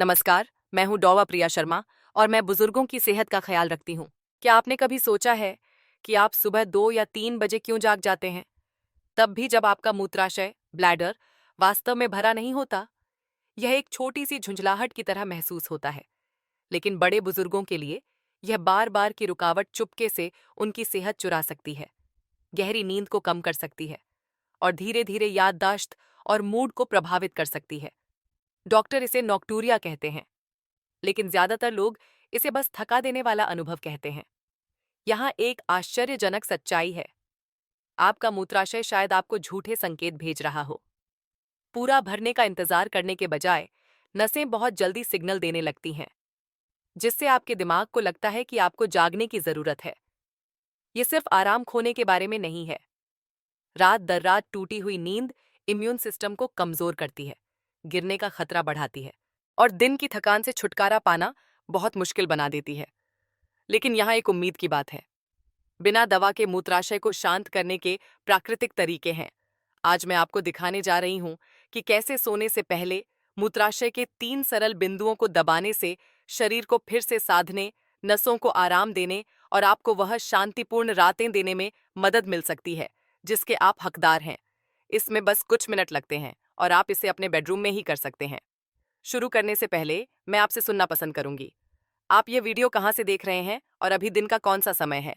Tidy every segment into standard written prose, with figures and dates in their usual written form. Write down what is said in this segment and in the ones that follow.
नमस्कार, मैं हूँ डॉवा प्रिया शर्मा और मैं बुजुर्गों की सेहत का ख्याल रखती हूँ। क्या आपने कभी सोचा है कि आप सुबह 2 या 3 बजे क्यों जाग जाते हैं? तब भी जब आपका मूत्राशय, ब्लैडर, वास्तव में भरा नहीं होता। यह एक छोटी सी झुंझलाहट की तरह महसूस होता है, लेकिन बड़े बुजुर्गों के लिए यह बार बार की रुकावट चुपके से उनकी सेहत चुरा सकती है, गहरी नींद को कम कर सकती है और धीरे धीरे याददाश्त और मूड को प्रभावित कर सकती है। डॉक्टर इसे नॉक्टूरिया कहते हैं, लेकिन ज्यादातर लोग इसे बस थका देने वाला अनुभव कहते हैं। यहाँ एक आश्चर्यजनक सच्चाई है। आपका मूत्राशय शायद आपको झूठे संकेत भेज रहा हो। पूरा भरने का इंतजार करने के बजाय नसें बहुत जल्दी सिग्नल देने लगती हैं, जिससे आपके दिमाग को लगता है कि आपको जागने की जरूरत है। ये सिर्फ आराम खोने के बारे में नहीं है। रात दर रात टूटी हुई नींद इम्यून सिस्टम को कमजोर करती है, गिरने का खतरा बढ़ाती है और दिन की थकान से छुटकारा पाना बहुत मुश्किल बना देती है। लेकिन यहाँ एक उम्मीद की बात है। बिना दवा के मूत्राशय को शांत करने के प्राकृतिक तरीके हैं। आज मैं आपको दिखाने जा रही हूँ कि कैसे सोने से पहले मूत्राशय के 3 सरल बिंदुओं को दबाने से शरीर को फिर से साधने, नसों को आराम देने और आपको वह शांतिपूर्ण रातें देने में मदद मिल सकती है जिसके आप हकदार हैं। इसमें बस कुछ मिनट लगते हैं और आप इसे अपने बेडरूम में ही कर सकते हैं। शुरू करने से पहले मैं आपसे सुनना पसंद करूंगी। आप ये वीडियो कहाँ से देख रहे हैं और अभी दिन का कौन सा समय है?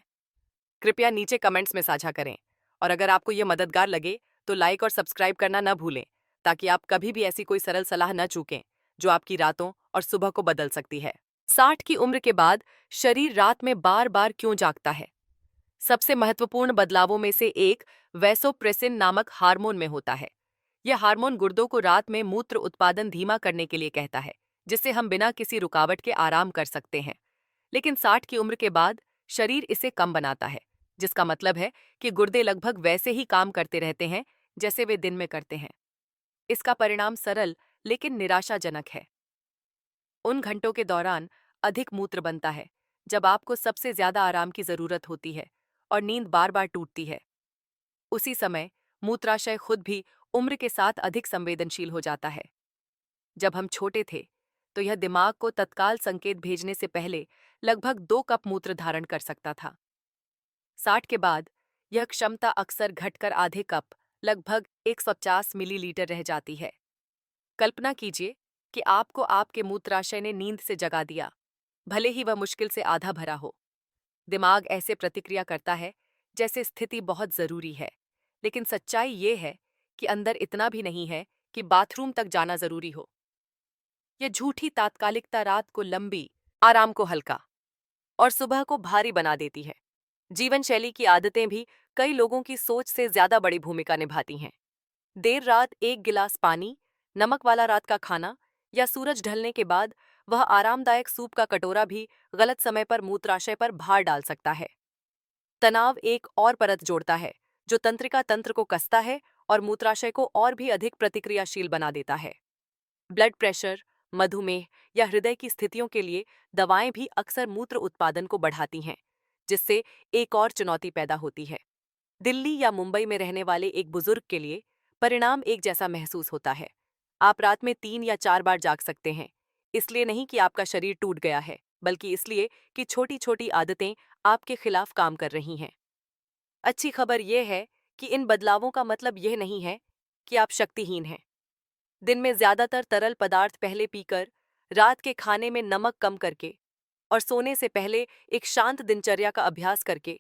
कृपया नीचे कमेंट्स में साझा करें और अगर आपको ये मददगार लगे तो लाइक और सब्सक्राइब करना न भूलें, ताकि आप कभी भी ऐसी कोई सरल सलाह न चूकें जो आपकी रातों और सुबह को बदल सकती है। 60 की उम्र के बाद शरीर रात में बार बार क्यों जागता है? सबसे महत्वपूर्ण बदलावों में से एक वैसोप्रेसिन नामक हार्मोन में होता है। यह हार्मोन गुर्दों को रात में मूत्र उत्पादन धीमा करने के लिए कहता है, जिससे हम बिना किसी रुकावट के आराम कर सकते हैं। लेकिन 60 की उम्र के बाद शरीर इसे कम बनाता है, जिसका मतलब है कि गुर्दे लगभग वैसे ही काम करते रहते हैं जैसे वे दिन में करते हैं। इसका परिणाम सरल लेकिन निराशाजनक है। उन घंटों के दौरान अधिक मूत्र बनता है जब आपको सबसे ज्यादा आराम की जरूरत होती है और नींद बार बार टूटती है। उसी समय मूत्राशय खुद भी उम्र के साथ अधिक संवेदनशील हो जाता है। जब हम छोटे थे तो यह दिमाग को तत्काल संकेत भेजने से पहले लगभग 2 कप मूत्र धारण कर सकता था। 60 के बाद यह क्षमता अक्सर घटकर आधे कप, लगभग 150 मिलीलीटर रह जाती है। कल्पना कीजिए कि आपको आपके मूत्राशय ने नींद से जगा दिया, भले ही वह मुश्किल से आधा भरा हो। दिमाग ऐसे प्रतिक्रिया करता है जैसे स्थिति बहुत जरूरी है, लेकिन सच्चाई ये है कि अंदर इतना भी नहीं है कि बाथरूम तक जाना जरूरी हो। यह झूठी तात्कालिकता रात को लंबी, आराम को हल्का और सुबह को भारी बना देती है। जीवन शैली की आदतें भी कई लोगों की सोच से ज्यादा बड़ी भूमिका निभाती हैं। देर रात एक गिलास पानी, नमक वाला रात का खाना या सूरज ढलने के बाद वह आरामदायक सूप का कटोरा भी गलत समय पर मूत्राशय पर भार डाल सकता है। तनाव एक और परत जोड़ता है जो तंत्रिका तंत्र को कसता है और मूत्राशय को और भी अधिक प्रतिक्रियाशील बना देता है। ब्लड प्रेशर, मधुमेह या हृदय की स्थितियों के लिए दवाएं भी अक्सर मूत्र उत्पादन को बढ़ाती हैं, जिससे एक और चुनौती पैदा होती है। दिल्ली या मुंबई में रहने वाले एक बुजुर्ग के लिए परिणाम एक जैसा महसूस होता है। आप रात में 3 या 4 बार जाग सकते हैं, इसलिए नहीं कि आपका शरीर टूट गया है, बल्कि इसलिए कि छोटी छोटी आदतें आपके खिलाफ काम कर रही हैं। अच्छी खबर यह है कि इन बदलावों का मतलब यह नहीं है कि आप शक्तिहीन हैं। दिन में ज्यादातर तरल पदार्थ पहले पीकर, रात के खाने में नमक कम करके और सोने से पहले एक शांत दिनचर्या का अभ्यास करके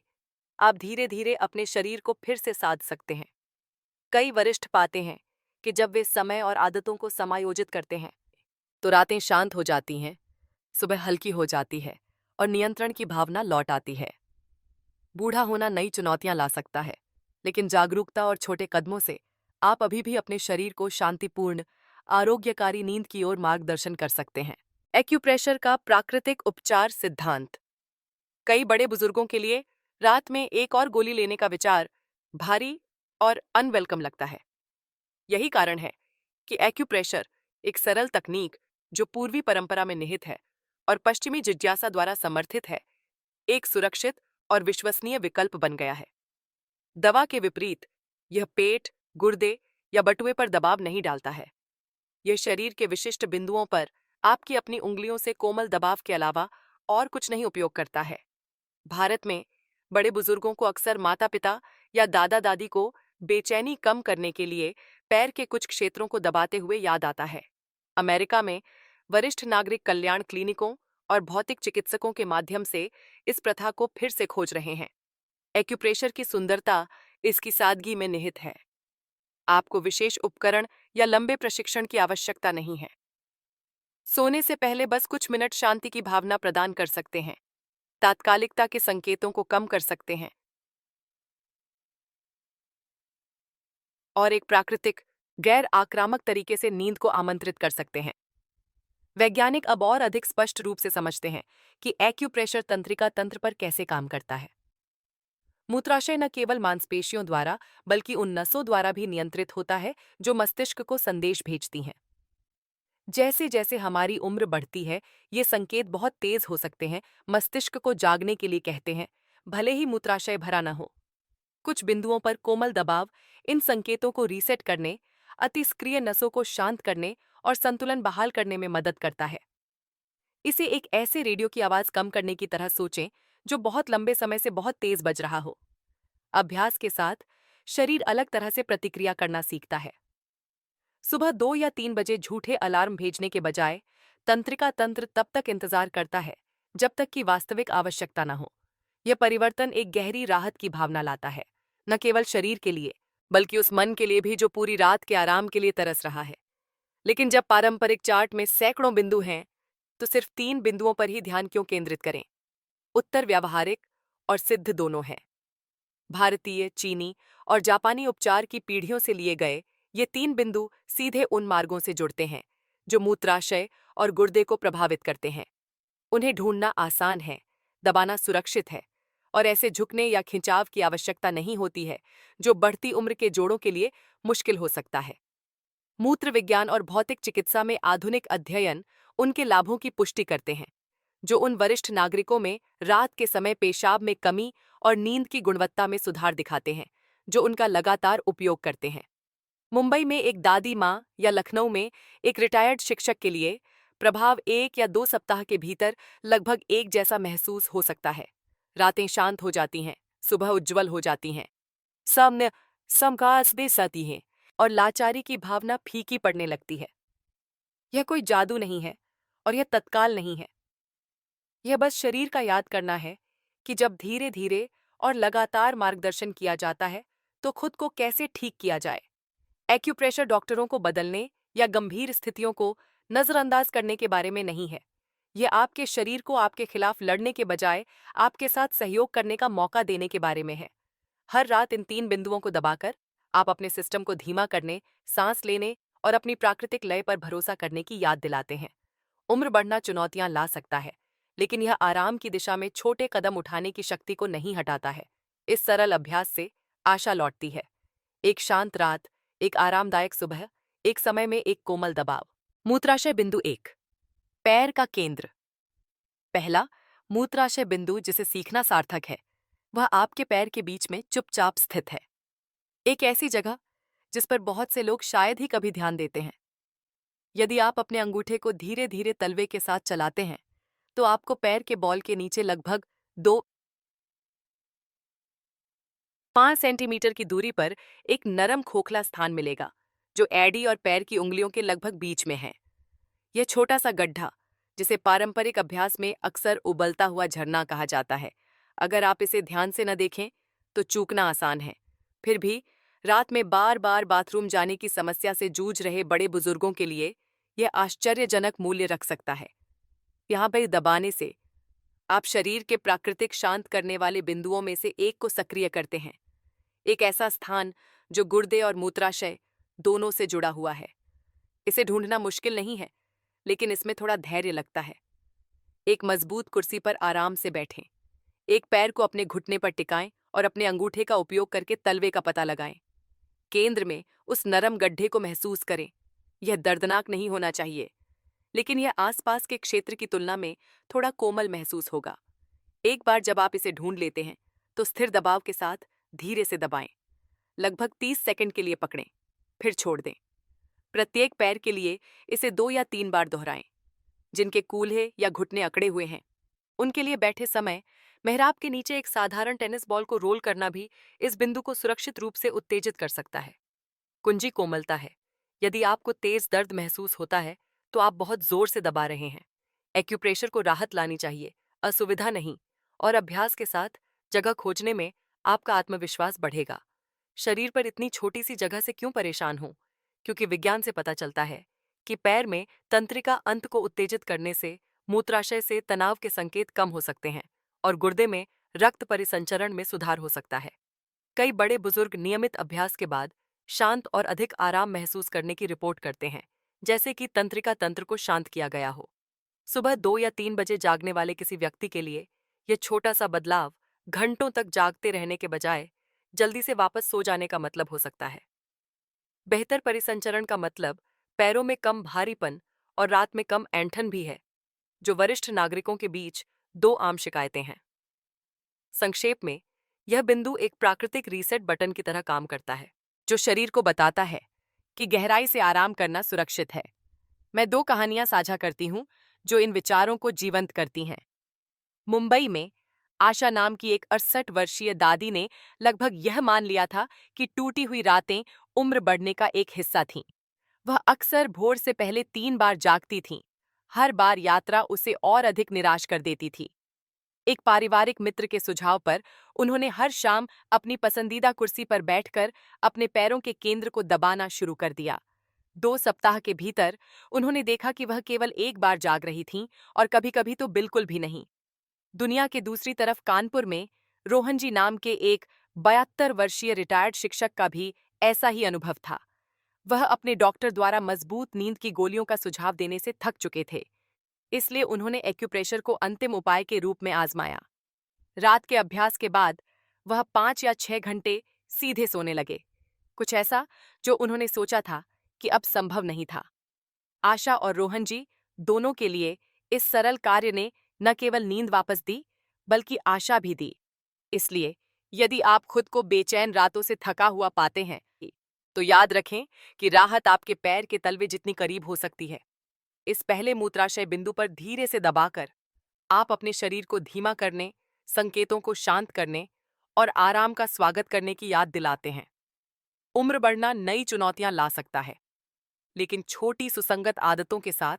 आप धीरे धीरे अपने शरीर को फिर से साध सकते हैं। कई वरिष्ठ पाते हैं कि जब वे समय और आदतों को समायोजित करते हैं तो रातें शांत हो जाती हैं, सुबह हल्की हो जाती है और नियंत्रण की भावना लौट आती है। बूढ़ा होना नई चुनौतियां ला सकता है, लेकिन जागरूकता और छोटे कदमों से आप अभी भी अपने शरीर को शांतिपूर्ण, आरोग्यकारी नींद की ओर मार्गदर्शन कर सकते हैं। एक्यूप्रेशर का प्राकृतिक उपचार सिद्धांत। कई बड़े बुजुर्गों के लिए रात में एक और गोली लेने का विचार भारी और अनवेलकम लगता है। यही कारण है कि एक्यूप्रेशर एक सरल तकनीक जो पूर्वी परंपरा में निहित है और पश्चिमी जिज्ञासा द्वारा समर्थित है, एक सुरक्षित और विश्वसनीय विकल्प बन गया है। दवा के विपरीत यह पेट, गुर्दे या बटुए पर दबाव नहीं डालता है। यह शरीर के विशिष्ट बिंदुओं पर आपकी अपनी उंगलियों से कोमल दबाव के अलावा और कुछ नहीं उपयोग करता है। भारत में बड़े बुजुर्गों को अक्सर माता पिता या दादा दादी को बेचैनी कम करने के लिए पैर के कुछ क्षेत्रों को दबाते हुए याद आता है। अमेरिका में वरिष्ठ नागरिक कल्याण क्लिनिकों और भौतिक चिकित्सकों के माध्यम से इस प्रथा को फिर से खोज रहे हैं। एक्यूप्रेशर की सुंदरता इसकी सादगी में निहित है। आपको विशेष उपकरण या लंबे प्रशिक्षण की आवश्यकता नहीं है। सोने से पहले बस कुछ मिनट शांति की भावना प्रदान कर सकते हैं, तात्कालिकता के संकेतों को कम कर सकते हैं और एक प्राकृतिक, गैर आक्रामक तरीके से नींद को आमंत्रित कर सकते हैं। वैज्ञानिक अब और अधिक स्पष्ट रूप से समझते हैं कि एक्यूप्रेशर तंत्रिका तंत्र पर कैसे काम करता है। मूत्राशय न केवल मांसपेशियों द्वारा बल्कि उन नसों द्वारा भी नियंत्रित होता है जो मस्तिष्क को संदेश भेजती हैं। जैसे जैसे हमारी उम्र बढ़ती है, ये संकेत बहुत तेज हो सकते हैं, मस्तिष्क को जागने के लिए कहते हैं, भले ही मूत्राशय भरा न हो। कुछ बिंदुओं पर कोमल दबाव इन संकेतों को रीसेट करने, अतिस्क्रिय नसों को शांत करने और संतुलन बहाल करने में मदद करता है। इसे एक ऐसे रेडियो की आवाज कम करने की तरह सोचें जो बहुत लंबे समय से बहुत तेज बज रहा हो। अभ्यास के साथ शरीर अलग तरह से प्रतिक्रिया करना सीखता है। सुबह 2 या 3 बजे झूठे अलार्म भेजने के बजाय तंत्रिका तंत्र तब तक इंतजार करता है जब तक कि वास्तविक आवश्यकता न हो। यह परिवर्तन एक गहरी राहत की भावना लाता है, न केवल शरीर के लिए बल्कि उस मन के लिए भी जो पूरी रात के आराम के लिए तरस रहा है। लेकिन जब पारंपरिक चार्ट में सैकड़ों बिंदु हैं, तो सिर्फ 3 बिंदुओं पर ही ध्यान क्यों केंद्रित करें? उत्तर व्यावहारिक और सिद्ध दोनों हैं। भारतीय, चीनी और जापानी उपचार की पीढ़ियों से लिए गए ये 3 बिंदु सीधे उन मार्गों से जुड़ते हैं जो मूत्राशय और गुर्दे को प्रभावित करते हैं। उन्हें ढूंढना आसान है, दबाना सुरक्षित है और ऐसे झुकने या खिंचाव की आवश्यकता नहीं होती है जो बढ़ती उम्र के जोड़ों के लिए मुश्किल हो सकता है। मूत्र विज्ञान और भौतिक चिकित्सा में आधुनिक अध्ययन उनके लाभों की पुष्टि करते हैं, जो उन वरिष्ठ नागरिकों में रात के समय पेशाब में कमी और नींद की गुणवत्ता में सुधार दिखाते हैं, जो उनका लगातार उपयोग करते हैं। मुंबई में एक दादी माँ या लखनऊ में एक रिटायर्ड शिक्षक के लिए प्रभाव 1 या 2 सप्ताह के भीतर लगभग एक जैसा महसूस हो सकता है। रातें शांत हो जाती हैं, सुबह उज्ज्वल हो जाती हैं, सामने समकास दे साती हैं और लाचारी की भावना फीकी पड़ने लगती है। यह कोई जादू नहीं है और यह तत्काल नहीं है। यह बस शरीर का याद करना है कि जब धीरे धीरे और लगातार मार्गदर्शन किया जाता है तो खुद को कैसे ठीक किया जाए। एक्यूप्रेशर डॉक्टरों को बदलने या गंभीर स्थितियों को नजरअंदाज करने के बारे में नहीं है। यह आपके शरीर को आपके खिलाफ लड़ने के बजाय आपके साथ सहयोग करने का मौका देने के बारे में है। हर रात इन 3 बिंदुओं को दबाकर आप अपने सिस्टम को धीमा करने, सांस लेने और अपनी प्राकृतिक लय पर भरोसा करने की याद दिलाते हैं। उम्र बढ़ना चुनौतियां ला सकता है, लेकिन यह आराम की दिशा में छोटे कदम उठाने की शक्ति को नहीं हटाता है। इस सरल अभ्यास से आशा लौटती है। एक शांत रात, एक आरामदायक सुबह, एक समय में एक कोमल दबाव। मूत्राशय बिंदु 1, पैर का केंद्र। पहला मूत्राशय बिंदु जिसे सीखना सार्थक है, वह आपके पैर के बीच में चुपचाप स्थित है। एक ऐसी जगह जिस पर बहुत से लोग शायद ही कभी ध्यान देते हैं। यदि आप अपने अंगूठे को धीरे धीरे तलवे के साथ चलाते हैं, तो आपको पैर के बॉल के नीचे लगभग 2-5 सेंटीमीटर की दूरी पर एक नरम खोखला स्थान मिलेगा, जो एड़ी और पैर की उंगलियों के लगभग बीच में है। यह छोटा सा गड्ढा, जिसे पारंपरिक अभ्यास में अक्सर उबलता हुआ झरना कहा जाता है, अगर आप इसे ध्यान से न देखें तो चूकना आसान है। फिर भी रात में बार बार बाथरूम जाने की समस्या से जूझ रहे बड़े बुजुर्गों के लिए यह आश्चर्यजनक मूल्य रख सकता है। यहाँ पर दबाने से आप शरीर के प्राकृतिक शांत करने वाले बिंदुओं में से एक को सक्रिय करते हैं। एक ऐसा स्थान जो गुर्दे और मूत्राशय दोनों से जुड़ा हुआ है। इसे ढूंढना मुश्किल नहीं है, लेकिन इसमें थोड़ा धैर्य लगता है। एक मजबूत कुर्सी पर आराम से बैठें। एक पैर को अपने घुटने पर टिकाएं और अपने अंगूठे का उपयोग करके तलवे का पता लगाएं। केंद्र में उस नरम गड्ढे को महसूस करें। यह दर्दनाक नहीं होना चाहिए, लेकिन यह आसपास के क्षेत्र की तुलना में थोड़ा कोमल महसूस होगा। एक बार जब आप इसे ढूंढ लेते हैं, तो स्थिर दबाव के साथ धीरे से दबाएं। लगभग 30 सेकंड के लिए पकड़ें, फिर छोड़ दें। प्रत्येक पैर के लिए इसे 2 या 3 बार दोहराएं। जिनके कूल्हे या घुटने अकड़े हुए हैं, उनके लिए बैठे समय मेहराब के नीचे एक साधारण टेनिस बॉल को रोल करना भी इस बिंदु को सुरक्षित रूप से उत्तेजित कर सकता है। कुंजी कोमलता है। यदि आपको तेज दर्द महसूस होता है तो आप बहुत जोर से दबा रहे हैं। एक्यूप्रेशर को राहत लानी चाहिए, असुविधा नहीं। और अभ्यास के साथ जगह खोजने में आपका आत्मविश्वास बढ़ेगा। शरीर पर इतनी छोटी सी जगह से क्यों परेशान हो? क्योंकि विज्ञान से पता चलता है कि पैर में तंत्रिका अंत को उत्तेजित करने से मूत्राशय से तनाव के संकेत कम हो सकते हैं और गुर्दे में रक्त परिसंचरण में सुधार हो सकता है। कई बड़े बुजुर्ग नियमित अभ्यास के बाद शांत और अधिक आराम महसूस करने की रिपोर्ट करते हैं, जैसे कि तंत्रिका तंत्र को शांत किया गया हो। सुबह 2 या 3 बजे जागने वाले किसी व्यक्ति के लिए यह छोटा सा बदलाव घंटों तक जागते रहने के बजाय जल्दी से वापस सो जाने का मतलब हो सकता है। बेहतर परिसंचरण का मतलब पैरों में कम भारीपन और रात में कम ऐंठन भी है, जो वरिष्ठ नागरिकों के बीच 2 आम शिकायतें हैं। संक्षेप में, यह बिंदु एक प्राकृतिक रीसेट बटन की तरह काम करता है, जो शरीर को बताता है कि गहराई से आराम करना सुरक्षित है। मैं 2 कहानियां साझा करती हूं जो इन विचारों को जीवंत करती हैं। मुंबई में आशा नाम की एक 68 वर्षीय दादी ने लगभग यह मान लिया था कि टूटी हुई रातें उम्र बढ़ने का एक हिस्सा थीं। वह अक्सर भोर से पहले 3 बार जागती थीं। हर बार यात्रा उसे और अधिक निराश कर देती थी। एक पारिवारिक मित्र के सुझाव पर उन्होंने हर शाम अपनी पसंदीदा कुर्सी पर बैठकर अपने पैरों के केंद्र को दबाना शुरू कर दिया। 2 सप्ताह के भीतर उन्होंने देखा कि वह केवल 1 बार जाग रही थीं और कभी-कभी तो बिल्कुल भी नहीं। दुनिया के दूसरी तरफ कानपुर में रोहन जी नाम के एक 72 वर्षीय रिटायर्ड शिक्षक का भी ऐसा ही अनुभव था। वह अपने डॉक्टर द्वारा मजबूत नींद की गोलियों का सुझाव देने से थक चुके थे, इसलिए उन्होंने एक्यूप्रेशर को अंतिम उपाय के रूप में आजमाया। रात के अभ्यास के बाद वह 5 या 6 घंटे सीधे सोने लगे, कुछ ऐसा जो उन्होंने सोचा था कि अब संभव नहीं था। आशा और रोहन जी दोनों के लिए इस सरल कार्य ने न केवल नींद वापस दी, बल्कि आशा भी दी। इसलिए यदि आप खुद को बेचैन रातों से थका हुआ पाते हैं, तो याद रखें कि राहत आपके पैर के तलवे जितनी करीब हो सकती है। इस पहले मूत्राशय बिंदु पर धीरे से दबाकर आप अपने शरीर को धीमा करने, संकेतों को शांत करने और आराम का स्वागत करने की याद दिलाते हैं। उम्र बढ़ना नई चुनौतियां ला सकता है, लेकिन छोटी सुसंगत आदतों के साथ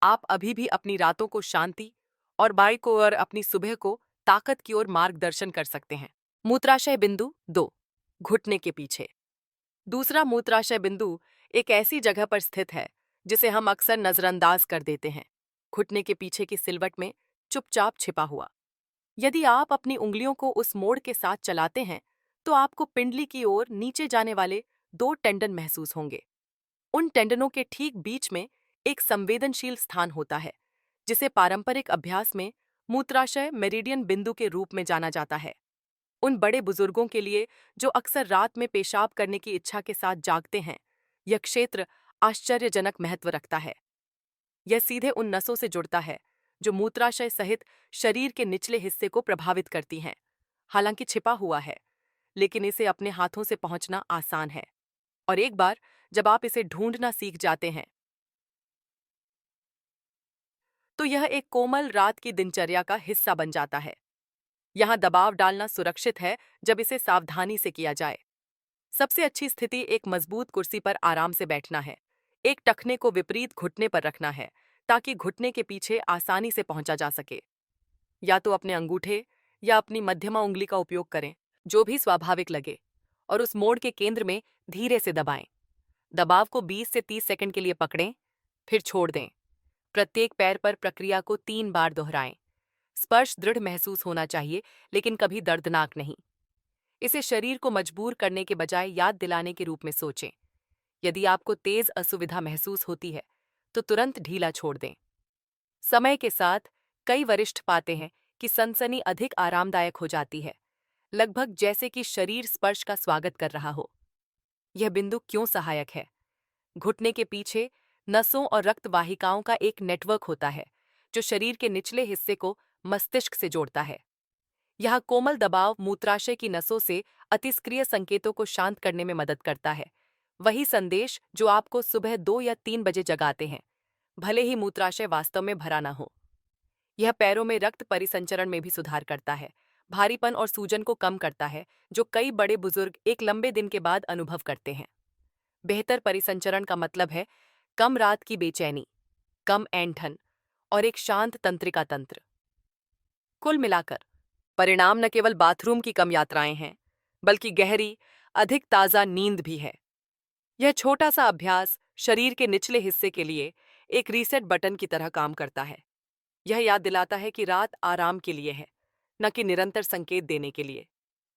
आप अभी भी अपनी रातों को शांति और बाई को और अपनी सुबह को ताकत की ओर मार्गदर्शन कर सकते हैं। मूत्राशय बिंदु 2, घुटने के पीछे। दूसरा मूत्राशय बिंदु एक ऐसी जगह पर स्थित है जिसे हम अक्सर नजरअंदाज कर देते हैं, घुटने के पीछे की सिलवट में चुपचाप छिपा हुआ। यदि आप अपनी उंगलियों को उस मोड़ के साथ चलाते हैं तो आपको पिंडली की ओर नीचे जाने वाले 2 टेंडन महसूस होंगे। उन टेंडनों के ठीक बीच में एक संवेदनशील स्थान होता है, जिसे पारंपरिक अभ्यास में मूत्राशय मेरिडियन बिंदु के रूप में जाना जाता है। उन बड़े बुजुर्गों के लिए जो अक्सर रात में पेशाब करने की इच्छा के साथ जागते हैं, यह क्षेत्र आश्चर्यजनक महत्व रखता है। यह सीधे उन नसों से जुड़ता है जो मूत्राशय सहित शरीर के निचले हिस्से को प्रभावित करती हैं। हालांकि छिपा हुआ है, लेकिन इसे अपने हाथों से पहुंचना आसान है। और एक बार जब आप इसे ढूंढना सीख जाते हैं, तो यह एक कोमल रात की दिनचर्या का हिस्सा बन जाता है। यहाँ दबाव डालना सुरक्षित है जब इसे सावधानी से किया जाए। सबसे अच्छी स्थिति एक मजबूत कुर्सी पर आराम से बैठना है। एक टखने को विपरीत घुटने पर रखना है ताकि घुटने के पीछे आसानी से पहुंचा जा सके। या तो अपने अंगूठे या अपनी मध्यमा उंगली का उपयोग करें, जो भी स्वाभाविक लगे, और उस मोड़ के केंद्र में धीरे से दबाएं। दबाव को 20 से 30 सेकंड के लिए पकड़ें, फिर छोड़ दें। प्रत्येक पैर पर प्रक्रिया को 3 बार दोहराएं। स्पर्श दृढ़ महसूस होना चाहिए, लेकिन कभी दर्दनाक नहीं। इसे शरीर को मजबूर करने के बजाय याद दिलाने के रूप में सोचें। यदि आपको तेज असुविधा महसूस होती है, तो तुरंत ढीला छोड़ दें। समय के साथ कई वरिष्ठ पाते हैं कि सनसनी अधिक आरामदायक हो जाती है, लगभग जैसे कि शरीर स्पर्श का स्वागत कर रहा हो। यह बिंदु क्यों सहायक है? घुटने के पीछे नसों और रक्त वाहिकाओं का एक नेटवर्क होता है, जो शरीर के निचले हिस्से को मस्तिष्क से जोड़ता है। यह कोमल दबाव मूत्राशय की नसों से अतिस्क्रिय संकेतों को शांत करने में मदद करता है। वही संदेश जो आपको सुबह 2 या 3 बजे जगाते हैं, भले ही मूत्राशय वास्तव में भरा न हो। यह पैरों में रक्त परिसंचरण में भी सुधार करता है, भारीपन और सूजन को कम करता है, जो कई बड़े बुजुर्ग एक लंबे दिन के बाद अनुभव करते हैं। बेहतर परिसंचरण का मतलब है कम रात की बेचैनी, कम ऐंठन और एक शांत तंत्रिका तंत्र। कुल मिलाकर परिणाम न केवल बाथरूम की कम यात्राएं हैं, बल्कि गहरी, अधिक ताजा नींद भी है। यह छोटा सा अभ्यास शरीर के निचले हिस्से के लिए एक रीसेट बटन की तरह काम करता है। यह याद दिलाता है कि रात आराम के लिए है, न कि निरंतर संकेत देने के लिए।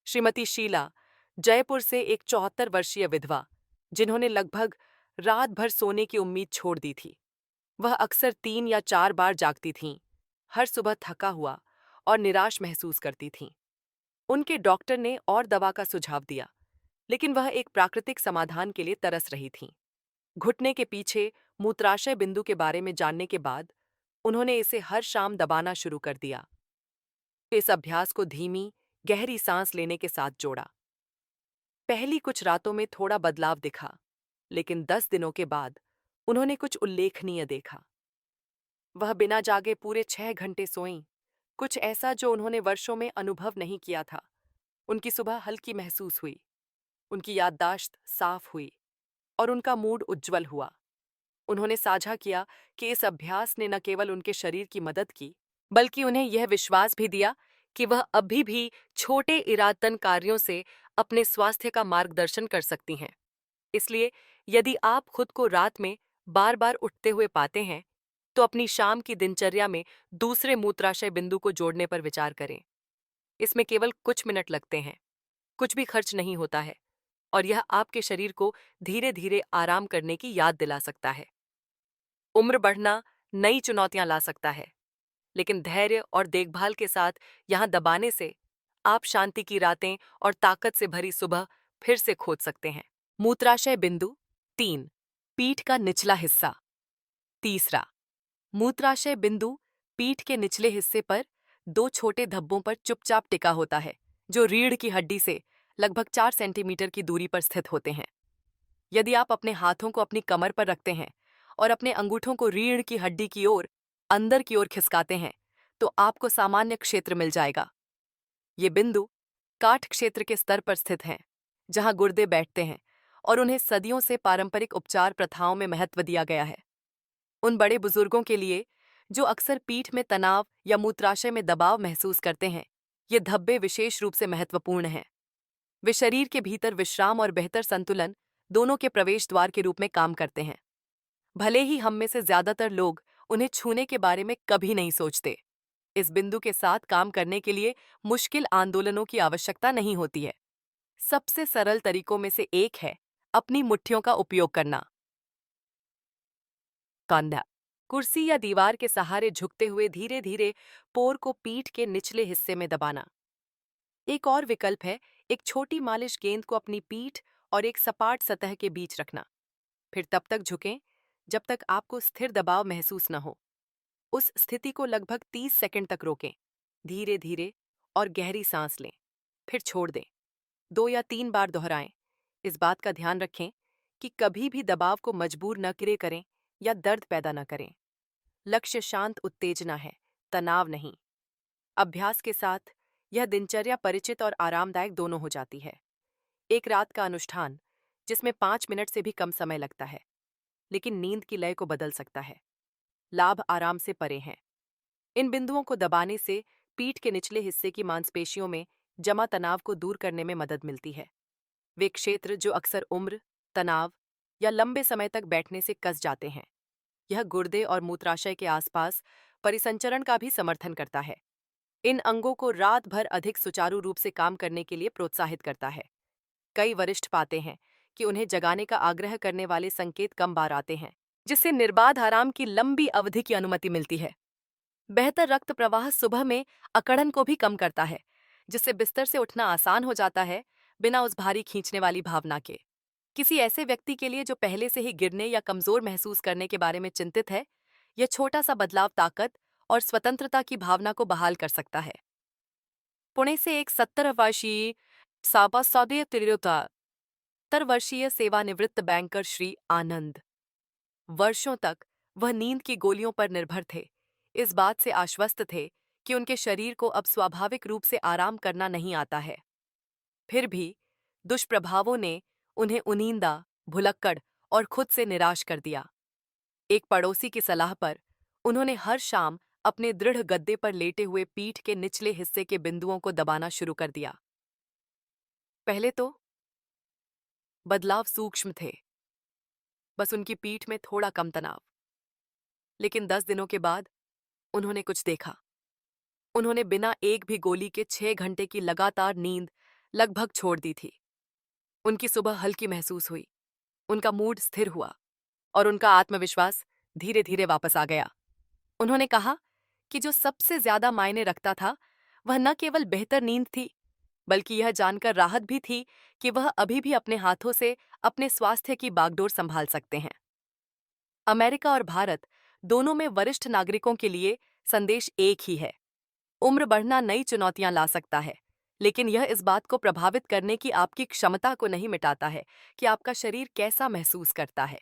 श्रीमती शीला, जयपुर से एक 74 वर्षीय विधवा, जिन्होंने लगभग रात भर सोने की उम्मीद छोड़ दी थी। वह अक्सर 3 या 4 बार जागती थीं, हर सुबह थका हुआ और निराश महसूस करती थीं। उनके डॉक्टर ने और दवा का सुझाव दिया, लेकिन वह एक प्राकृतिक समाधान के लिए तरस रही थीं। घुटने के पीछे मूत्राशय बिंदु के बारे में जानने के बाद उन्होंने इसे हर शाम दबाना शुरू कर दिया। इस अभ्यास को धीमी, गहरी सांस लेने के साथ जोड़ा। पहली कुछ रातों में थोड़ा बदलाव दिखा, लेकिन 10 दिनों के बाद उन्होंने कुछ उल्लेखनीय देखा। वह बिना जागे पूरे 6 घंटे सोईं, कुछ ऐसा जो उन्होंने वर्षों में अनुभव नहीं किया था। उनकी सुबह हल्की महसूस हुई, उनकी याददाश्त साफ हुई और उनका मूड उज्ज्वल हुआ। उन्होंने साझा किया कि इस अभ्यास ने न केवल उनके शरीर की मदद की, बल्कि उन्हें यह विश्वास भी दिया कि वह अभी भी छोटे इरादतन कार्यों से अपने स्वास्थ्य का मार्गदर्शन कर सकती हैं। इसलिए यदि आप खुद को रात में बार बार उठते हुए पाते हैं, तो अपनी शाम की दिनचर्या में दूसरे मूत्राशय बिंदु को जोड़ने पर विचार करें। इसमें केवल कुछ मिनट लगते हैं, कुछ भी खर्च नहीं होता है, और यह आपके शरीर को धीरे धीरे आराम करने की याद दिला सकता है। उम्र बढ़ना नई चुनौतियां ला सकता है, लेकिन धैर्य और देखभाल के साथ यहां दबाने से आप शांति की रातें और ताकत से भरी सुबह फिर से खोज सकते हैं। मूत्राशय बिंदु 3, पीठ का निचला हिस्सा। तीसरा, मूत्राशय बिंदु पीठ के निचले हिस्से पर 2 छोटे धब्बों पर चुपचाप टिका होता है, जो रीढ़ की हड्डी से लगभग 4 सेंटीमीटर की दूरी पर स्थित होते हैं। यदि आप अपने हाथों को अपनी कमर पर रखते हैं और अपने अंगूठों को रीढ़ की हड्डी की ओर अंदर की ओर खिसकाते हैं, तो आपको सामान्य क्षेत्र मिल जाएगा। ये बिंदु काठ क्षेत्र के स्तर पर स्थित हैं, जहां गुर्दे बैठते हैं, और उन्हें सदियों से पारंपरिक उपचार प्रथाओं में महत्व दिया गया है। उन बड़े बुजुर्गों के लिए जो अक्सर पीठ में तनाव या मूत्राशय में दबाव महसूस करते हैं, ये धब्बे विशेष रूप से महत्वपूर्ण हैं। वे शरीर के भीतर विश्राम और बेहतर संतुलन दोनों के प्रवेश द्वार के रूप में काम करते हैं। भले ही हम में से ज्यादातर लोग उन्हें छूने के बारे में कभी नहीं सोचते, इस बिंदु के साथ काम करने के लिए मुश्किल आंदोलनों की आवश्यकता नहीं होती है। सबसे सरल तरीकों में से एक है अपनी मुट्ठियों का उपयोग करना। कंधा, कुर्सी या दीवार के सहारे झुकते हुए धीरे धीरे पोर को पीठ के निचले हिस्से में दबाना। एक और विकल्प है एक छोटी मालिश गेंद को अपनी पीठ और एक सपाट सतह के बीच रखना। फिर तब तक झुकें जब तक आपको स्थिर दबाव महसूस न हो। उस स्थिति को लगभग 30 सेकंड तक रोकें। धीरे धीरे और गहरी सांस लें, फिर छोड़ दें। 2 या 3 बार दोहराएं। इस बात का ध्यान रखें कि कभी भी दबाव को मजबूर न करें या दर्द पैदा न करें। लक्ष्य शांत उत्तेजना है, तनाव नहीं। अभ्यास के साथ यह दिनचर्या परिचित और आरामदायक दोनों हो जाती है। एक रात का अनुष्ठान जिसमें 5 मिनट से भी कम समय लगता है, लेकिन नींद की लय को बदल सकता है। लाभ आराम से परे हैं। इन बिंदुओं को दबाने से पीठ के निचले हिस्से की मांसपेशियों में जमा तनाव को दूर करने में मदद मिलती है। वे क्षेत्र जो अक्सर उम्र, तनाव या लंबे समय तक बैठने से कस जाते हैं। यह गुर्दे और मूत्राशय के आसपास परिसंचरण का भी समर्थन करता है। इन अंगों को रात भर अधिक सुचारू रूप से काम करने के लिए प्रोत्साहित करता है। कई वरिष्ठ पाते हैं कि उन्हें जगाने का आग्रह करने वाले संकेत कम बार आते हैं, जिससे निर्बाध आराम की लंबी अवधि की अनुमति मिलती है। बेहतर रक्त प्रवाह सुबह में अकड़न को भी कम करता है, जिससे बिस्तर से उठना आसान हो जाता है बिना उस भारी खींचने वाली भावना के। किसी ऐसे व्यक्ति के लिए जो पहले से ही गिरने या कमजोर महसूस करने के बारे में चिंतित है, यह छोटा सा बदलाव ताकत और स्वतंत्रता की भावना को बहाल कर सकता है। पुणे से एक 70 वर्षीय वर्षीय सेवानिवृत्त बैंकर श्री आनंद वर्षों तक वह नींद की गोलियों पर निर्भर थे, इस बात से आश्वस्त थे कि उनके शरीर को अब स्वाभाविक रूप से आराम करना नहीं आता है। फिर भी दुष्प्रभावों ने उन्हें उनींदा, भुलक्कड़ और खुद से निराश कर दिया। एक पड़ोसी की सलाह पर उन्होंने हर शाम अपने दृढ़ गद्दे पर लेटे हुए पीठ के निचले हिस्से के बिंदुओं को दबाना शुरू कर दिया। पहले तो बदलाव सूक्ष्म थे, बस उनकी पीठ में थोड़ा कम तनाव। लेकिन 10 दिनों के बाद उन्होंने कुछ देखा। उन्होंने बिना एक भी गोली के 6 घंटे की लगातार नींद लगभग छोड़ दी थी। उनकी सुबह हल्की महसूस हुई, उनका मूड स्थिर हुआ और उनका आत्मविश्वास धीरे धीरे वापस आ गया। उन्होंने कहा कि जो सबसे ज्यादा मायने रखता था वह न केवल बेहतर नींद थी, बल्कि यह जानकर राहत भी थी कि वह अभी भी अपने हाथों से अपने स्वास्थ्य की बागडोर संभाल सकते हैं। अमेरिका और भारत दोनों में वरिष्ठ नागरिकों के लिए संदेश एक ही है। उम्र बढ़ना नई चुनौतियां ला सकता है, लेकिन यह इस बात को प्रभावित करने की आपकी क्षमता को नहीं मिटाता है कि आपका शरीर कैसा महसूस करता है।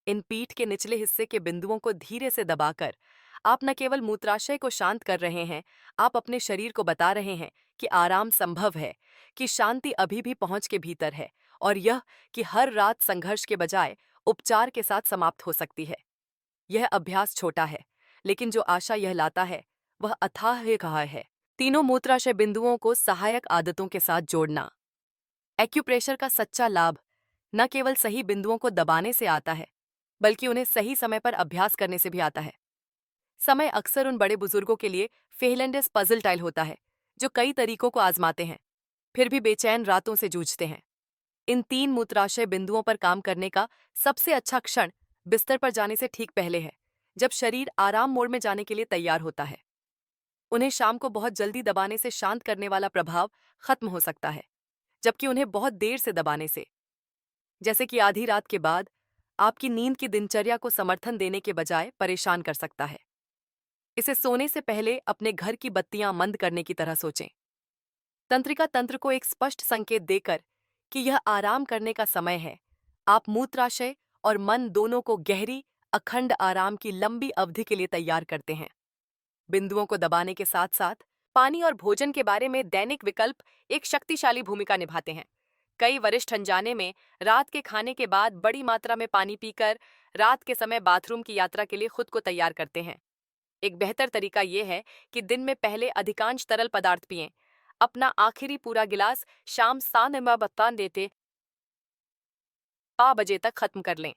इन पीठ के निचले हिस्से के बिंदुओं को धीरे से दबाकर आप न केवल मूत्राशय को शांत कर रहे हैं, आप अपने शरीर को बता रहे हैं कि आराम संभव है, कि शांति अभी भी पहुंच के भीतर है, और यह कि हर रात संघर्ष के बजाय उपचार के साथ समाप्त हो सकती है। यह अभ्यास छोटा है, लेकिन जो आशा यह लाता है वह अथाह है। तीनों मूत्राशय बिंदुओं को सहायक आदतों के साथ जोड़ना। एक्यूप्रेशर का सच्चा लाभ न केवल सही बिंदुओं को दबाने से आता है, बल्कि उन्हें सही समय पर अभ्यास करने से भी आता है। समय अक्सर उन बड़े बुजुर्गों के लिए फेहलेंडेस पजल टाइल होता है, जो कई तरीकों को आजमाते हैं, फिर भी बेचैन रातों से जूझते हैं। इन 3 मूत्राशय बिंदुओं पर काम करने का सबसे अच्छा क्षण बिस्तर पर जाने से ठीक पहले है, जब शरीर आराम मोड में जाने के लिए तैयार होता है। उन्हें शाम को बहुत जल्दी दबाने से शांत करने वाला प्रभाव खत्म हो सकता है, जबकि उन्हें बहुत देर से दबाने से, जैसे कि आधी रात के बाद, आपकी नींद की दिनचर्या को समर्थन देने के बजाय परेशान कर सकता है। इसे सोने से पहले अपने घर की बत्तियां मंद करने की तरह सोचें। तंत्रिका तंत्र को एक स्पष्ट संकेत देकर कि यह आराम करने का समय है, आप मूत्राशय और मन दोनों को गहरी, अखंड आराम की लंबी अवधि के लिए तैयार करते हैं। बिंदुओं को दबाने के साथ साथ पानी और भोजन के बारे में दैनिक विकल्प एक शक्तिशाली भूमिका निभाते हैं। कई वरिष्ठ अनजाने में रात के खाने के बाद बड़ी मात्रा में पानी पीकर रात के समय बाथरूम की यात्रा के लिए खुद को तैयार करते हैं। एक बेहतर तरीका यह है कि दिन में पहले अधिकांश तरल पदार्थ पिएं। अपना आखिरी पूरा गिलास शाम 7 देते 5 बजे तक खत्म कर लें।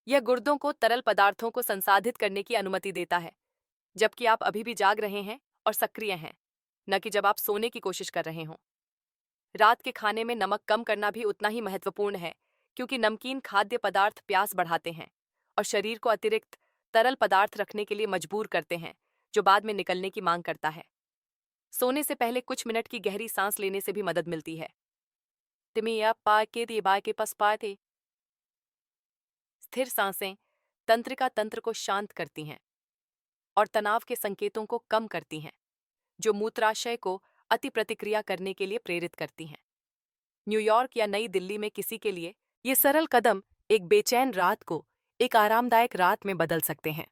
यह गुर्दों को तरल पदार्थों को संसाधित करने की अनुमति देता है, जबकि आप अभी भी जाग रहे हैं और सक्रिय हैं, न कि जब आप सोने की कोशिश कर रहे हों। रात के खाने में नमक कम करना भी उतना ही महत्वपूर्ण है, क्योंकि नमकीन खाद्य पदार्थ प्यास बढ़ाते हैं और शरीर को अतिरिक्त तरल पदार्थ रखने के लिए मजबूर करते हैं, जो बाद में निकलने की मांग करता है। सोने से पहले कुछ मिनट की गहरी सांस लेने से भी मदद मिलती है। स्थिर सांसें तंत्रिका तंत्र को शांत करती हैं और तनाव के संकेतों को कम करती हैं, जो मूत्राशय को अति प्रतिक्रिया करने के लिए प्रेरित करती हैं। न्यूयॉर्क या नई दिल्ली में किसी के लिए ये सरल कदम एक बेचैन रात को एक आरामदायक रात में बदल सकते हैं।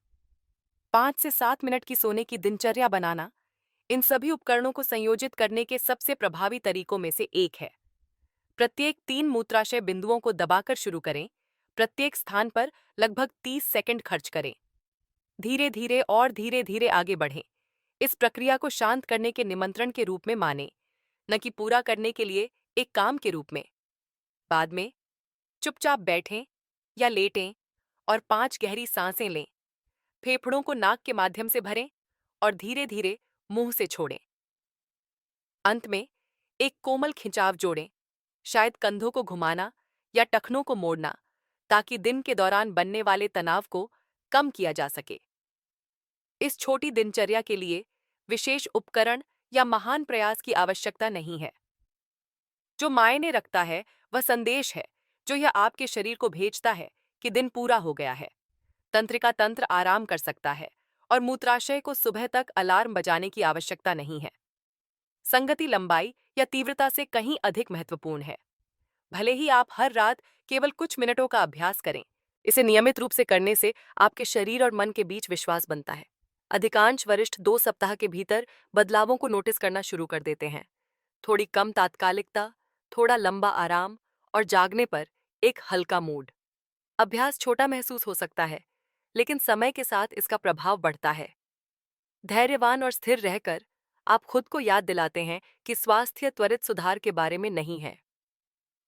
5 से 7 मिनट की सोने की दिनचर्या बनाना इन सभी उपकरणों को संयोजित करने के सबसे प्रभावी तरीकों में से एक है। प्रत्येक 3 मूत्राशय बिंदुओं को दबाकर शुरू करें। प्रत्येक स्थान पर लगभग 30 सेकंड खर्च करें। धीरे धीरे और धीरे धीरे आगे बढ़ें। इस प्रक्रिया को शांत करने के निमंत्रण के रूप में मानें, न कि पूरा करने के लिए एक काम के रूप में। बाद में चुपचाप बैठें या लेटें और 5 गहरी सांसें लें। फेफड़ों को नाक के माध्यम से भरें और धीरे धीरे मुंह से छोड़ें। अंत में एक कोमल खिंचाव जोड़ें, शायद कंधों को घुमाना या टखनों को मोड़ना, ताकि दिन के दौरान बनने वाले तनाव को कम किया जा सके। इस छोटी दिनचर्या के लिए विशेष उपकरण या महान प्रयास की आवश्यकता नहीं है। जो मायने रखता है वह संदेश है जो यह आपके शरीर को भेजता है कि दिन पूरा हो गया है। तंत्रिका तंत्र आराम कर सकता है और मूत्राशय को सुबह तक अलार्म बजाने की आवश्यकता नहीं है। संगति लंबाई या तीव्रता से कहीं अधिक महत्वपूर्ण है। भले ही आप हर रात केवल कुछ मिनटों का अभ्यास करें, इसे नियमित रूप से करने से आपके शरीर और मन के बीच विश्वास बनता है। अधिकांश वरिष्ठ 2 सप्ताह के भीतर बदलावों को नोटिस करना शुरू कर देते हैं। थोड़ी कम तात्कालिकता, थोड़ा लंबा आराम और जागने पर एक हल्का मूड। अभ्यास छोटा महसूस हो सकता है, लेकिन समय के साथ इसका प्रभाव बढ़ता है। धैर्यवान और स्थिर रहकर आप खुद को याद दिलाते हैं कि स्वास्थ्य त्वरित सुधार के बारे में नहीं है।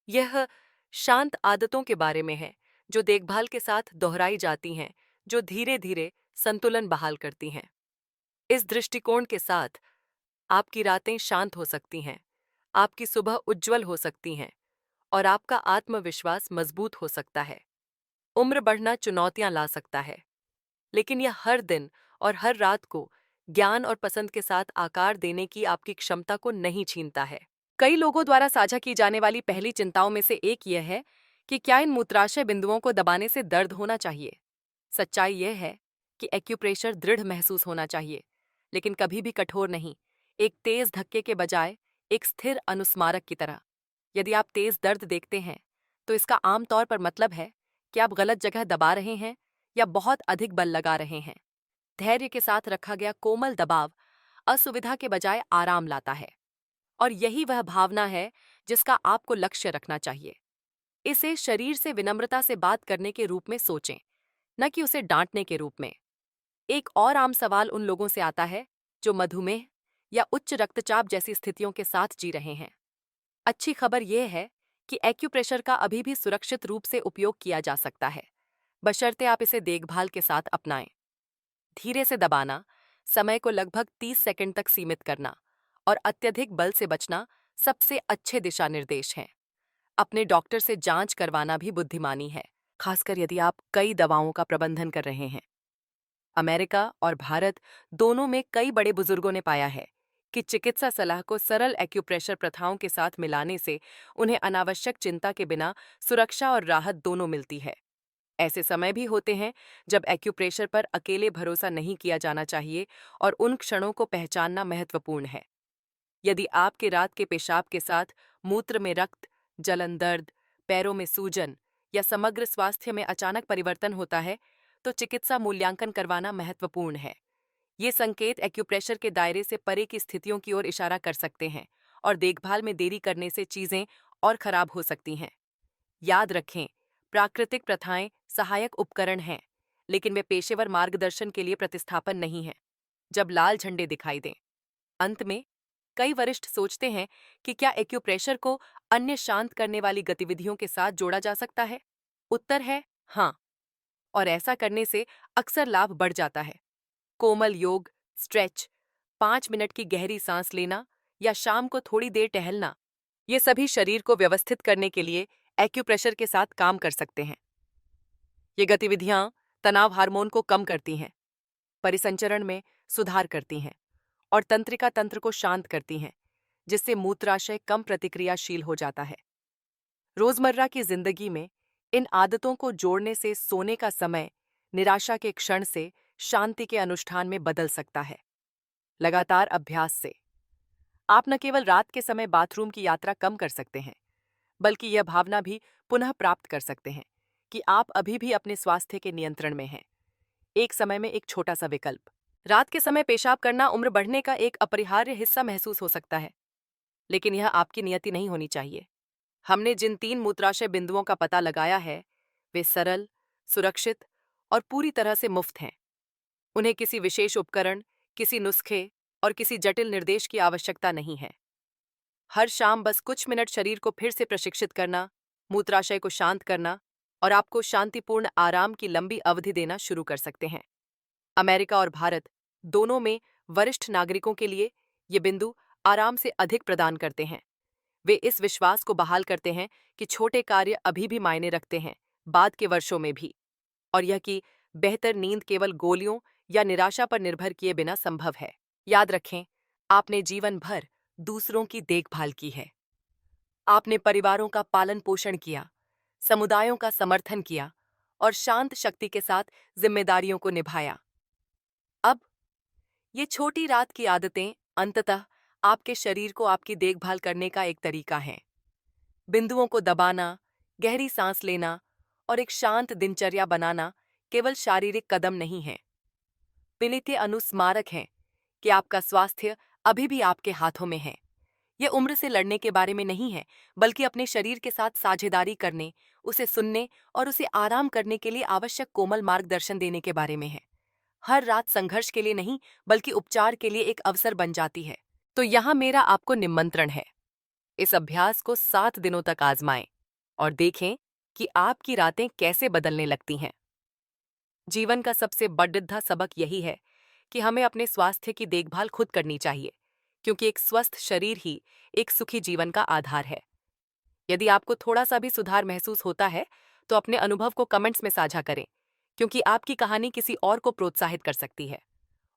यह शांत आदतों के बारे में है, जो देखभाल के साथ दोहराई जाती हैं, जो धीरे धीरे संतुलन बहाल करती हैं। इस दृष्टिकोण के साथ आपकी रातें शांत हो सकती हैं, आपकी सुबह उज्जवल हो सकती हैं और आपका आत्मविश्वास मजबूत हो सकता है। उम्र बढ़ना चुनौतियां ला सकता है, लेकिन यह हर दिन और हर रात को ज्ञान और पसंद के साथ आकार देने की आपकी क्षमता को नहीं छीनता है। कई लोगों द्वारा साझा की जाने वाली पहली चिंताओं में से एक यह है कि क्या इन मूत्राशय बिंदुओं को दबाने से दर्द होना चाहिए। सच्चाई यह है कि एक्यूप्रेशर दृढ़ महसूस होना चाहिए, लेकिन कभी भी कठोर नहीं, एक तेज धक्के के बजाय एक स्थिर अनुस्मारक की तरह। यदि आप तेज दर्द देखते हैं, तो इसका आमतौर पर मतलब है कि आप गलत जगह दबा रहे हैं या बहुत अधिक बल लगा रहे हैं। धैर्य के साथ रखा गया कोमल दबाव असुविधा के बजाय आराम लाता है, और यही वह भावना है जिसका आपको लक्ष्य रखना चाहिए। इसे शरीर से विनम्रता से बात करने के रूप में सोचें, न कि उसे डांटने के रूप में। एक और आम सवाल उन लोगों से आता है जो मधुमेह या उच्च रक्तचाप जैसी स्थितियों के साथ जी रहे हैं। अच्छी खबर यह है कि एक्यूप्रेशर का अभी भी सुरक्षित रूप से उपयोग किया जा सकता है, बशर्ते आप इसे देखभाल के साथ अपनाएं। धीरे से दबाना, समय को लगभग 30 सेकंड तक सीमित करना और अत्यधिक बल से बचना सबसे अच्छे दिशा निर्देश हैं। अपने डॉक्टर से जांच करवाना भी बुद्धिमानी है, खासकर यदि आप कई दवाओं का प्रबंधन कर रहे हैं। अमेरिका और भारत दोनों में कई बड़े बुजुर्गों ने पाया है कि चिकित्सा सलाह को सरल एक्यूप्रेशर प्रथाओं के साथ मिलाने से उन्हें अनावश्यक चिंता के बिना सुरक्षा और राहत दोनों मिलती है। ऐसे समय भी होते हैं जब एक्यूप्रेशर पर अकेले भरोसा नहीं किया जाना चाहिए, और उन क्षणों को पहचानना महत्वपूर्ण है। यदि आपके रात के पेशाब के साथ मूत्र में रक्त, जलन, दर्द, पैरों में सूजन या समग्र स्वास्थ्य में अचानक परिवर्तन होता है, तो चिकित्सा मूल्यांकन करवाना महत्वपूर्ण है। ये संकेत एक्यूप्रेशर के दायरे से परे की स्थितियों की ओर इशारा कर सकते हैं, और देखभाल में देरी करने से चीजें और खराब हो सकती हैं। याद रखें, प्राकृतिक प्रथाएं सहायक उपकरण हैं, लेकिन वे पेशेवर मार्गदर्शन के लिए प्रतिस्थापन नहीं हैं। जब लाल झंडे दिखाई दें। अंत में, कई वरिष्ठ सोचते हैं कि क्या एक्यूप्रेशर को अन्य शांत करने वाली गतिविधियों के साथ जोड़ा जा सकता है। उत्तर है हाँ, और ऐसा करने से अक्सर लाभ बढ़ जाता है। कोमल योग, स्ट्रेच, 5 मिनट की गहरी सांस लेना या शाम को थोड़ी देर टहलना, ये सभी शरीर को व्यवस्थित करने के लिए एक्यूप्रेशर के साथ काम कर सकते हैं। ये गतिविधियां तनाव हार्मोन को कम करती हैं, परिसंचरण में सुधार करती हैं और तंत्रिका तंत्र को शांत करती हैं, जिससे मूत्राशय कम प्रतिक्रियाशील हो जाता है। रोजमर्रा की जिंदगी में इन आदतों को जोड़ने से सोने का समय निराशा के क्षण से शांति के अनुष्ठान में बदल सकता है। लगातार अभ्यास से आप न केवल रात के समय बाथरूम की यात्रा कम कर सकते हैं, बल्कि यह भावना भी पुनः प्राप्त कर सकते हैं कि आप अभी भी अपने स्वास्थ्य के नियंत्रण में हैं। एक समय में एक छोटा सा विकल्प। रात के समय पेशाब करना उम्र बढ़ने का एक अपरिहार्य हिस्सा महसूस हो सकता है, लेकिन यह आपकी नियति नहीं होनी चाहिए। हमने जिन 3 मूत्राशय बिंदुओं का पता लगाया है, वे सरल, सुरक्षित और पूरी तरह से मुफ्त हैं। उन्हें किसी विशेष उपकरण, किसी नुस्खे और किसी जटिल निर्देश की आवश्यकता नहीं है। हर शाम बस कुछ मिनट शरीर को फिर से प्रशिक्षित करना, मूत्राशय को शांत करना और आपको शांतिपूर्ण आराम की लंबी अवधि देना शुरू कर सकते हैं। अमेरिका और भारत दोनों में वरिष्ठ नागरिकों के लिए ये बिंदु आराम से अधिक प्रदान करते हैं। वे इस विश्वास को बहाल करते हैं कि छोटे कार्य अभी भी मायने रखते हैं, बाद के वर्षों में भी, और यह कि बेहतर नींद केवल गोलियों या निराशा पर निर्भर किए बिना संभव है। याद रखें, आपने जीवन भर दूसरों की देखभाल की है। आपने परिवारों का पालन पोषण किया, समुदायों का समर्थन किया और शांत शक्ति के साथ जिम्मेदारियों को निभाया। अब ये छोटी रात की आदतें अंततः आपके शरीर को आपकी देखभाल करने का एक तरीका है। बिंदुओं को दबाना, गहरी सांस लेना और एक शांत दिनचर्या बनाना केवल शारीरिक कदम नहीं है, बल्कि अनुस्मारक है कि आपका स्वास्थ्य अभी भी आपके हाथों में है। यह उम्र से लड़ने के बारे में नहीं है, बल्कि अपने शरीर के साथ साझेदारी करने, उसे सुनने और उसे आराम करने के लिए आवश्यक कोमल मार्गदर्शन देने के बारे में है। हर रात संघर्ष के लिए नहीं, बल्कि उपचार के लिए एक अवसर बन जाती है। तो यहाँ मेरा आपको निमंत्रण है, इस अभ्यास को 7 दिनों तक आजमाएं और देखें कि आपकी रातें कैसे बदलने लगती हैं। जीवन का सबसे बड़ा सबक यही है कि हमें अपने स्वास्थ्य की देखभाल खुद करनी चाहिए, क्योंकि एक स्वस्थ शरीर ही एक सुखी जीवन का आधार है। यदि आपको थोड़ा सा भी सुधार महसूस होता है, तो अपने अनुभव को कमेंट्स में साझा करें, क्योंकि आपकी कहानी किसी और को प्रोत्साहित कर सकती है।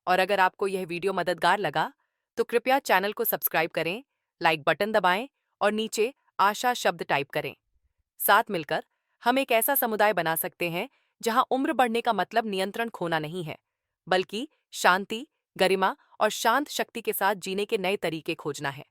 और अगर आपको यह वीडियो मददगार लगा, तो कृपया चैनल को सब्सक्राइब करें, लाइक बटन दबाएं और नीचे आशा शब्द टाइप करें। साथ मिलकर हम एक ऐसा समुदाय बना सकते हैं जहां उम्र बढ़ने का मतलब नियंत्रण खोना नहीं है, बल्कि शांति, गरिमा और शांत शक्ति के साथ जीने के नए तरीके खोजना है।